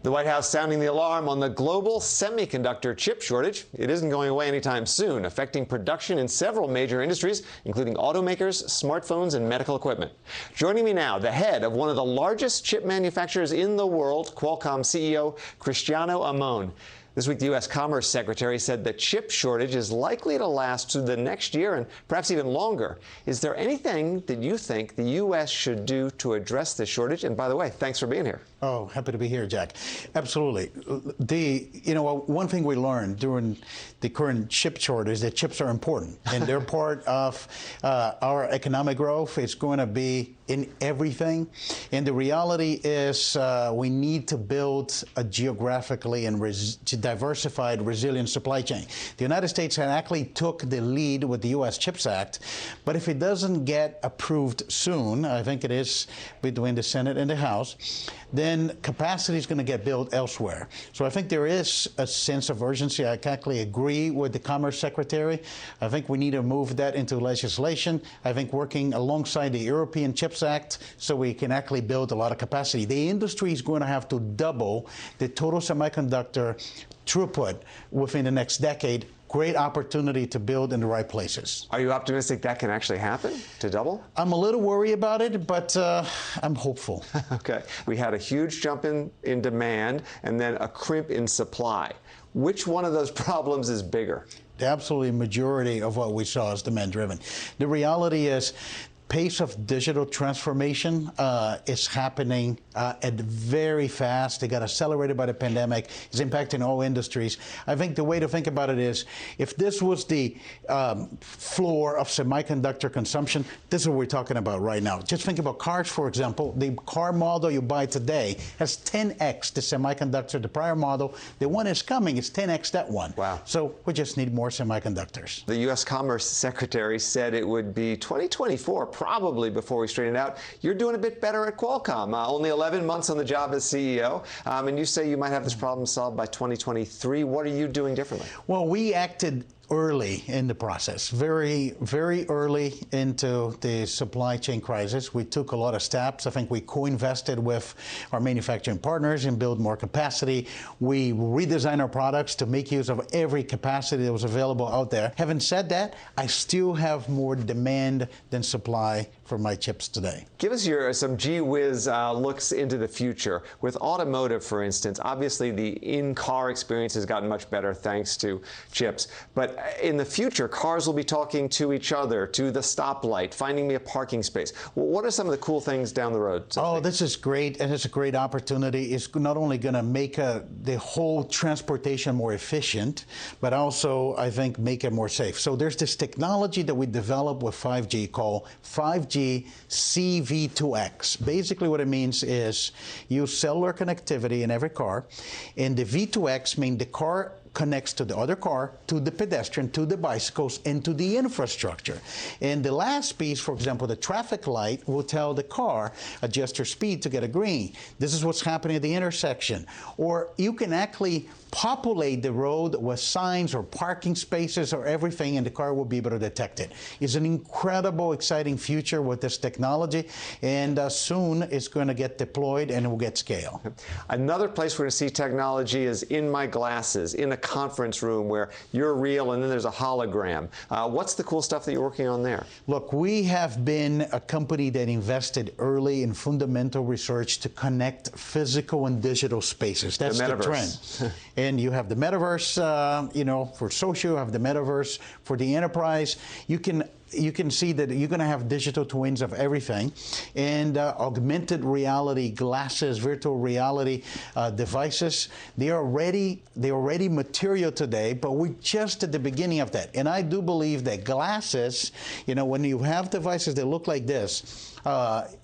The White House sounding the alarm on the global semiconductor chip shortage. It isn't going away anytime soon, affecting production in several major industries, including automakers, smartphones, and medical equipment. Joining me now, the head of one of the largest chip manufacturers in the world, Qualcomm CEO Cristiano Amon. This week, the U.S. Commerce Secretary said the chip shortage is likely to last through the next year and perhaps even longer. Is there anything that you think the U.S. should do to address this shortage? And by the way, thanks for being here. Oh, happy to be here, Jack. Absolutely. One thing we learned during the current chip shortage is that chips are important, and they're part of our economic growth. It's going to be in everything. And the reality is we need to build a geographically and diversified, resilient supply chain. The United States actually took the lead with the U.S. CHIPS Act, but if it doesn't get approved soon, I think it is between the Senate and the House, then capacity is going to get built elsewhere. So I think there is a sense of urgency. I actually agree with the Commerce Secretary. I think we need to move that into legislation. I think working alongside the European CHIPS Act so we can actually build a lot of capacity. The industry is going to have to double the total semiconductor throughput within the next decade. Great opportunity to build in the right places. Are you optimistic that can actually happen, to double? I'm a little worried about it, but I'm hopeful. Okay. We had a huge jump in demand and then a crimp in supply. Which one of those problems is bigger? The absolute majority of what we saw is demand-driven. The reality is, pace of digital transformation is happening at very fast. It got accelerated by the pandemic. It's impacting all industries. I think the way to think about it is, if this was the floor of semiconductor consumption, this is what we're talking about right now. Just think about cars, for example. The car model you buy today has 10x the semiconductor, the prior model. The one is coming is 10x that one. Wow. So we just need more semiconductors. The U.S. Commerce Secretary said it would be 2024 probably before we straighten it out. You're doing a bit better at Qualcomm. Only 11 months on the job as CEO, and you say you might have this problem solved by 2023. What are you doing differently? Well, we acted early in the process, very, very early into the supply chain crisis. We took a lot of steps. I think we co-invested with our manufacturing partners and build more capacity. We redesigned our products to make use of every capacity that was available out there. Having said that, I still have more demand than supply for my chips today. Give us some gee whiz looks into the future. With automotive, for instance, obviously the in-car experience has gotten much better thanks to chips. But in the future, cars will be talking to each other, to the stoplight, finding me a parking space. Well, what are some of the cool things down the road? Oh, this is great, and it's a great opportunity. It's not only going to make the whole transportation more efficient, but also, I think, make it more safe. So there's this technology that we developed with 5G called 5G CV2X. Basically what it means is use cellular connectivity in every car, and the V2X means the car connects to the other car, to the pedestrian, to the bicycles, and to the infrastructure. And the last piece, for example, the traffic light will tell the car, adjust your speed to get a green. This is what's happening at the intersection. Or you can actually populate the road with signs or parking spaces or everything, and the car will be able to detect it. It's an incredible, exciting future with this technology, and soon it's going to get deployed and it will get scale. Another place we're going to see technology is in my glasses, in a conference room where you're real and then there's a hologram. What's the cool stuff that you're working on there? Look, we have been a company that invested early in fundamental research to connect physical and digital spaces. That's the trend. And you have the metaverse, for social, you have the metaverse for the enterprise. You can see that you're going to have digital twins of everything, and augmented reality glasses, virtual reality devices. They're already material today, but we're just at the beginning of that. And I do believe that glasses, when you have devices that look like this,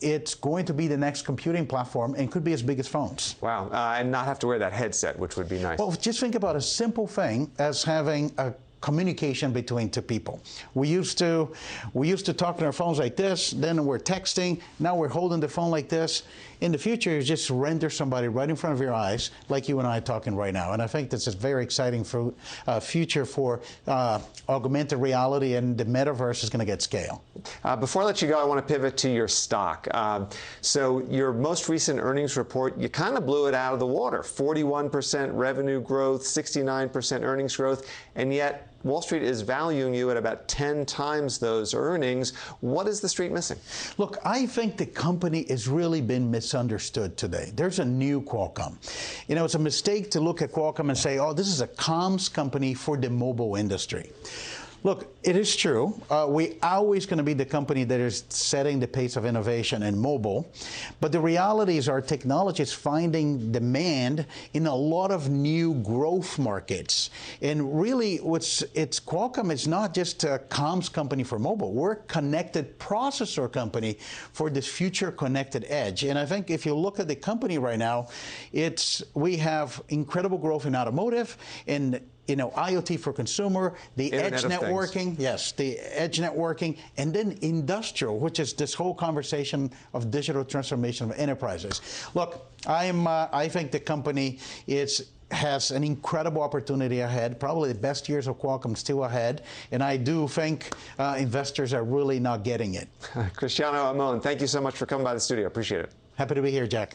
it's going to be the next computing platform and could be as big as phones. Wow, and not have to wear that headset, which would be nice. Well, just think about a simple thing as having a communication between two people. We used to talk on our phones like this, then we're texting, now we're holding the phone like this. In the future, you just render somebody right in front of your eyes, like you and I are talking right now. And I think this is very exciting for future for augmented reality, and the metaverse is going to get scale. Before I let you go, I want to pivot to your stock. So your most recent earnings report, you kind of blew it out of the water. 41% revenue growth, 69% earnings growth, and yet Wall Street is valuing you at about 10 times those earnings. What is the street missing? Look, I think the company has really been misunderstood today. There's a new Qualcomm. You know, it's a mistake to look at Qualcomm and say, oh, this is a comms company for the mobile industry. Look, it is true. We're always going to be the company that is setting the pace of innovation in mobile. But the reality is our technology is finding demand in a lot of new growth markets. And really, Qualcomm is not just a comms company for mobile. We're a connected processor company for this future connected edge. And I think if you look at the company right now, we have incredible growth in automotive and IoT for consumer, the edge networking, yes, the edge networking, and then industrial, which is this whole conversation of digital transformation of enterprises. Look, I think the company has an incredible opportunity ahead, probably the best years of Qualcomm still ahead, and I do think investors are really not getting it. Cristiano Amon, thank you so much for coming by the studio. Appreciate it. Happy to be here, Jack.